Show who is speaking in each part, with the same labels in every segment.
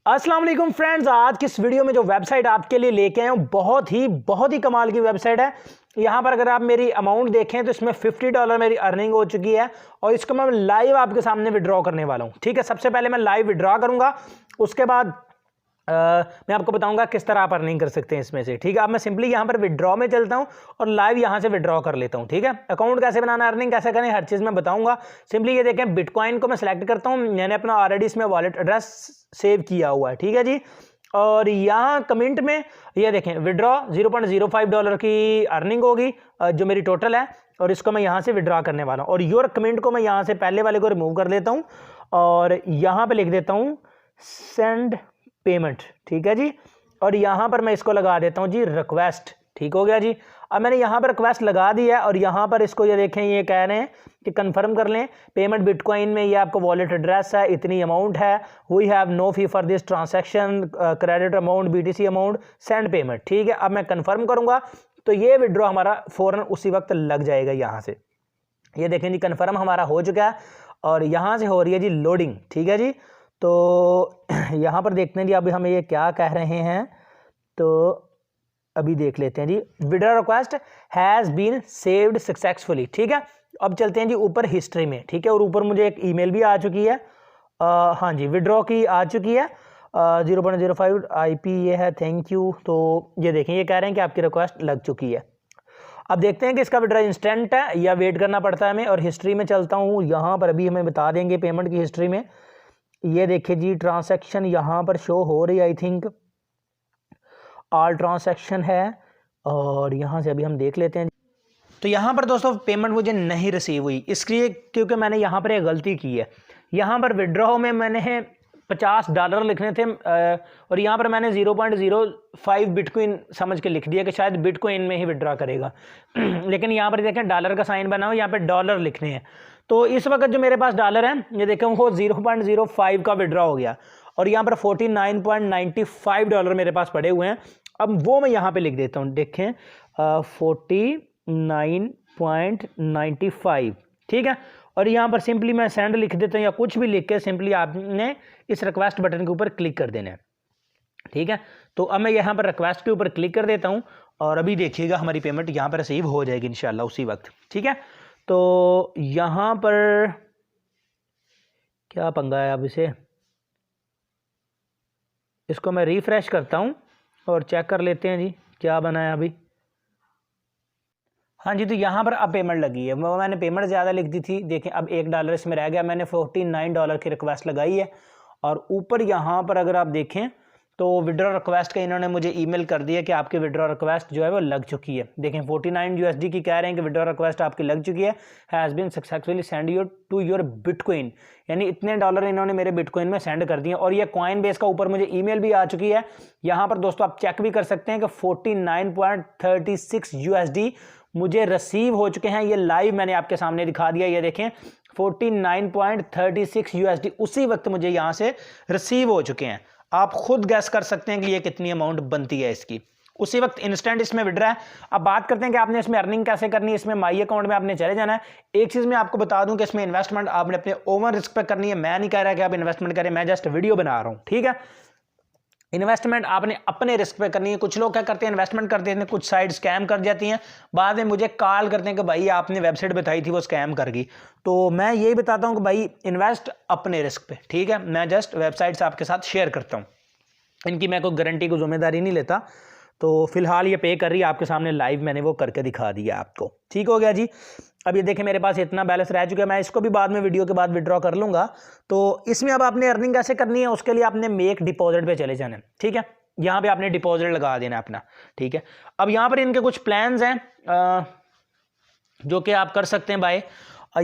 Speaker 1: अस्सलाम वालेकुम फ्रेंड्स, आज की इस वीडियो में जो वेबसाइट आपके लिए लेके आए हूँ बहुत ही कमाल की वेबसाइट है। यहाँ पर अगर आप मेरी अमाउंट देखें तो इसमें $50 मेरी अर्निंग हो चुकी है और इसको मैं लाइव आपके सामने विड्रॉ करने वाला हूँ। ठीक है, सबसे पहले मैं लाइव विड्रॉ करूँगा, उसके बाद मैं आपको बताऊंगा किस तरह आप अर्निंग कर सकते हैं इसमें से। ठीक है, अब मैं सिंपली यहाँ पर विड्रॉ में चलता हूँ और लाइव यहाँ से विड्रॉ कर लेता हूँ। ठीक है, अकाउंट कैसे बनाना, अर्निंग कैसे करें, हर चीज़ मैं बताऊंगा। सिंपली ये देखें, बिटकॉइन को मैं सिलेक्ट करता हूँ, मैंने अपना ऑलरेडी इसमें वॉलेट एड्रेस सेव किया हुआ है। ठीक है जी, और यहाँ कमेंट में ये देखें विड्रॉ $0.05 की अर्निंग होगी जो मेरी टोटल है, और इसको मैं यहाँ से विड्रॉ करने वाला हूँ। और योर कमेंट को मैं यहाँ से पहले वाले को रिमूव कर देता हूँ और यहाँ पे लिख देता हूँ सेंड पेमेंट। ठीक है जी, और यहाँ पर मैं इसको लगा देता हूँ जी रिक्वेस्ट। ठीक हो गया जी, अब मैंने यहाँ पर रिक्वेस्ट लगा दिया और यहाँ पर इसको ये देखें, ये कह रहे हैं कि कंफर्म कर लें पेमेंट बिटकॉइन में, ये आपको वॉलेट एड्रेस है, इतनी अमाउंट है, we have no fee for this transaction, credit amount, BTC amount, send payment. ठीक है, अब मैं कंफर्म करूँगा तो ये विड्रॉ हमारा फ़ौरन उसी वक्त लग जाएगा। यहाँ से ये देखें जी, कन्फर्म हमारा हो चुका है और यहाँ से हो रही है जी लोडिंग। ठीक है जी, तो यहाँ पर देखते हैं जी अभी हमें ये क्या कह रहे हैं, तो अभी देख लेते हैं जी। Withdraw request has been saved successfully. ठीक है, अब चलते हैं जी ऊपर हिस्ट्री में। ठीक है, और ऊपर मुझे एक ईमेल भी आ चुकी है, हाँ जी विड्रॉ की आ चुकी है, 0.05 IP ये है, थैंक यू। तो ये देखें, ये कह रहे हैं कि आपकी रिक्वेस्ट लग चुकी है। अब देखते हैं कि इसका विड्रॉ इंस्टेंट है या वेट करना पड़ता है हमें। और हिस्ट्री में चलता हूँ, यहाँ पर अभी हमें बता देंगे पेमेंट की हिस्ट्री में। ये देखिए जी, ट्रांसैक्शन यहाँ पर शो हो रही है, आई थिंक ऑल ट्रांसैक्शन है, और यहाँ से अभी हम देख लेते हैं। तो यहाँ पर दोस्तों पेमेंट मुझे नहीं रिसीव हुई, इसलिए क्योंकि मैंने यहाँ पर एक गलती की है। यहाँ पर विड्रॉ में मैंने $50 लिखने थे और यहाँ पर मैंने 0.05 बिटकॉइन समझ के लिख दिया कि शायद बिटकॉइन में ही विड्रॉ करेगा लेकिन यहाँ पर देखें डॉलर का साइन बना हो, यहाँ पे डॉलर लिखने हैं। तो इस वक्त जो मेरे पास डॉलर है, ये देखें वो 0.05 का विड्रॉ हो गया और यहाँ पर $49.95 मेरे पास पड़े हुए हैं। अब वो मैं यहाँ पे लिख देता हूँ, देखें 49.95। ठीक है, और यहाँ पर सिंपली मैं सेंड लिख देता हूँ या कुछ भी लिख के सिंपली आपने इस रिक्वेस्ट बटन के ऊपर क्लिक कर देना है। ठीक है, तो अब मैं यहाँ पर रिक्वेस्ट के ऊपर क्लिक कर देता हूँ और अभी देखिएगा हमारी पेमेंट यहाँ पर रिसीव हो जाएगी इंशाल्लाह उसी वक्त। ठीक है, तो यहाँ पर क्या पंगा है, अब इसको मैं रिफ्रेश करता हूँ और चेक कर लेते हैं जी क्या बना है अभी। हाँ जी, तो यहाँ पर अब पेमेंट लगी है, वो मैंने पेमेंट ज़्यादा लिख दी थी, देखें अब $1 इसमें रह गया, मैंने $49 की रिक्वेस्ट लगाई है। और ऊपर यहाँ पर अगर आप देखें तो विड्रॉ रिक्वेस्ट का इन्होंने मुझे ईमेल कर दिया कि आपकी विड्रॉ रिक्वेस्ट जो है वो लग चुकी है। देखें $49 की कह रहे हैं कि विड्रॉ रिक्वेस्ट आपकी लग चुकी है, has been successfully send your to your bitcoin, यानी इतने डॉलर इन्होंने मेरे बिटकॉइन में सेंड कर दिए। और ये कॉइन बेस का ऊपर मुझे ईमेल भी आ चुकी है। यहाँ पर दोस्तों आप चेक भी कर सकते हैं कि 49.36 USD मुझे रिसीव हो चुके हैं। ये लाइव मैंने आपके सामने दिखा दिया, ये देखें 49.36 USD उसी वक्त मुझे यहाँ से रिसीव हो चुके हैं। आप खुद गैस कर सकते हैं कि ये कितनी अमाउंट बनती है इसकी, उसी वक्त इंस्टेंट इसमें विड्रॉ है। अब बात करते हैं कि आपने इसमें अर्निंग कैसे करनी है। इसमें माई अकाउंट में आपने चले जाना है। एक चीज़ मैं आपको बता दूं कि इसमें इन्वेस्टमेंट आपने अपने ओवर रिस्क पे करनी है। मैं नहीं कह रहा कि आप इन्वेस्टमेंट करें, मैं जस्ट वीडियो बना रहा हूँ। ठीक है, इन्वेस्टमेंट आपने अपने रिस्क पे करनी है। कुछ लोग क्या करते हैं, इन्वेस्टमेंट कर देते हैं, कुछ साइड स्कैम कर जाती हैं, बाद में मुझे कॉल करते हैं कि भाई आपने वेबसाइट बताई थी वो स्कैम कर गई। तो मैं यही बताता हूँ कि भाई इन्वेस्ट अपने रिस्क पे। ठीक है, मैं जस्ट वेबसाइट्स आपके साथ शेयर करता हूँ, इनकी मैं कोई गारंटी को जिम्मेदारी नहीं लेता। तो फिलहाल ये पे कर रही है आपके सामने लाइव, मैंने वो करके दिखा दिया आपको। ठीक हो गया जी, अब ये देखें मेरे पास इतना बैलेंस रह चुका है, मैं इसको भी बाद में वीडियो के बाद विड्रॉ कर लूँगा। तो इसमें अब आपने अर्निंग कैसे करनी है, उसके लिए आपने मेक डिपॉजिट पे चले जाना है। ठीक है, यहाँ पे आपने डिपॉजिट लगा देना अपना। ठीक है, अब यहाँ पर इनके कुछ प्लान्स हैं जो कि आप कर सकते हैं बाय।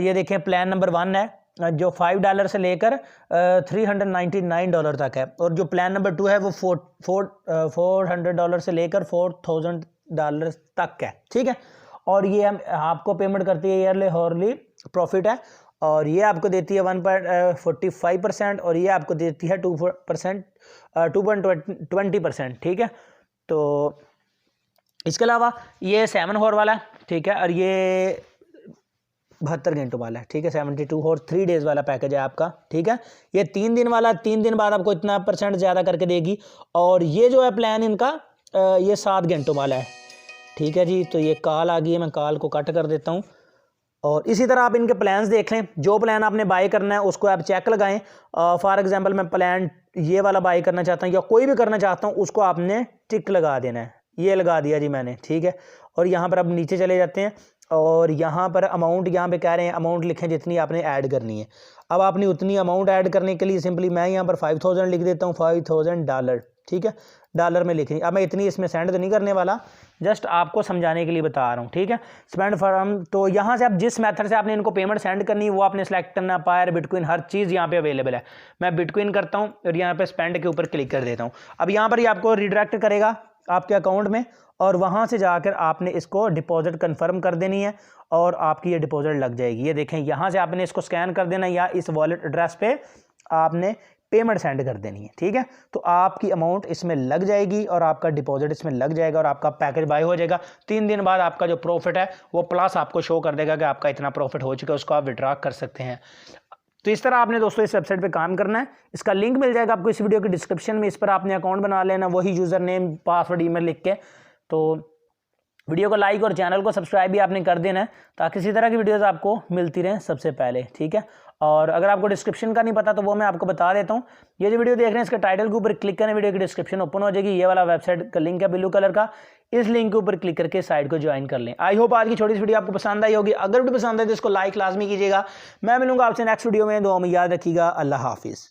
Speaker 1: ये देखें प्लान नंबर 1 है जो $5 से लेकर $399 तक है, और जो प्लान नंबर 2 है वो $400 से लेकर $4000 तक है। ठीक है, और ये हम आपको पेमेंट करती है ईयरली हॉर्ली प्रॉफिट है, और ये आपको देती है 1.45% और ये आपको देती है 2.20%। ठीक है, तो इसके अलावा ये 7 होर वाला है। ठीक है, और ये 72 घंटों वाला है, ठीक है। 72 और 3 डेज़ वाला पैकेज है आपका, ठीक है। ये 3 दिन वाला, 3 दिन बाद आपको इतना % ज़्यादा करके देगी। और ये जो है प्लान इनका ये 7 घंटों वाला है, ठीक है जी। तो ये कॉल आ गई है, मैं कॉल को कट कर देता हूँ। और इसी तरह आप इनके प्लान्स देख लें, जो प्लान आपने बाय करना है उसको आप चेक लगाएं। फॉर एग्जांपल मैं प्लान ये वाला बाय करना चाहता हूँ या कोई भी करना चाहता हूँ, उसको आपने टिक लगा देना है। ये लगा दिया जी मैंने, ठीक है। और यहाँ पर अब नीचे चले जाते हैं और यहाँ पर अमाउंट, यहाँ पे कह रहे हैं अमाउंट लिखें जितनी आपने ऐड करनी है। अब आपने उतनी अमाउंट ऐड करने के लिए सिंपली मैं यहाँ पर 5000 लिख देता हूँ, $5000, ठीक है। डॉलर में लिखनी। अब मैं इतनी इसमें सेंड तो नहीं करने वाला, जस्ट आपको समझाने के लिए बता रहा हूँ, ठीक है। स्पेंड फ्रॉम, तो यहाँ से आप जिस मेथड से आपने इनको पेमेंट सेंड करनी है वो आपने सेलेक्ट करना। पायर, बिटकॉइन, हर चीज़ यहाँ पे अवेलेबल है। मैं बिटकॉइन करता हूँ और यहाँ पे स्पेंड के ऊपर क्लिक कर देता हूँ। अब यहाँ पर ही आपको रिडायरेक्ट करेगा आपके अकाउंट में और वहाँ से जाकर आपने इसको डिपॉजिट कन्फर्म कर देनी है और आपकी ये डिपॉजिट लग जाएगी। ये देखें, यहाँ से आपने इसको स्कैन कर देना या इस वॉलेट एड्रेस पे आपने पेमेंट सेंड कर देनी है, ठीक है। तो आपकी अमाउंट इसमें लग जाएगी और आपका डिपॉजिट इसमें लग जाएगा और आपका पैकेज बाय हो जाएगा। 3 दिन बाद आपका जो प्रॉफिट है वो प्लस आपको शो कर देगा कि आपका इतना प्रॉफिट हो चुका है, उसको आप विड्रॉ कर सकते हैं। तो इस तरह आपने दोस्तों इस वेबसाइट पे काम करना है। इसका लिंक मिल जाएगा आपको इस वीडियो के डिस्क्रिप्शन में। इस पर आपने अकाउंट बना लेना, वही यूज़र नेम, पासवर्ड, ईमेल लिख के। तो वीडियो को लाइक और चैनल को सब्सक्राइब भी आपने कर देना है ताकि इसी तरह की वीडियोस आपको मिलती रहें सबसे पहले, ठीक है। और अगर आपको डिस्क्रिप्शन का नहीं पता तो वो मैं आपको बता देता हूँ। ये जो वीडियो देख रहे हैं इसके टाइटल के ऊपर क्लिक करें, वीडियो की डिस्क्रिप्शन ओपन हो जाएगी। ये वाला वेबसाइट का लिंक है ब्लू कलर का, इस लिंक के ऊपर क्लिक करके साइट को ज्वाइन कर लें। आई होप आज की छोटी सी वीडियो आपको पसंद आई होगी। अगर वीडियो पसंद है तो इसको लाइक लाजमी कीजिएगा। मैं मिलूंगा आपसे नेक्स्ट वीडियो में। दुआ में याद रखिएगा। अल्लाह हाफिज़।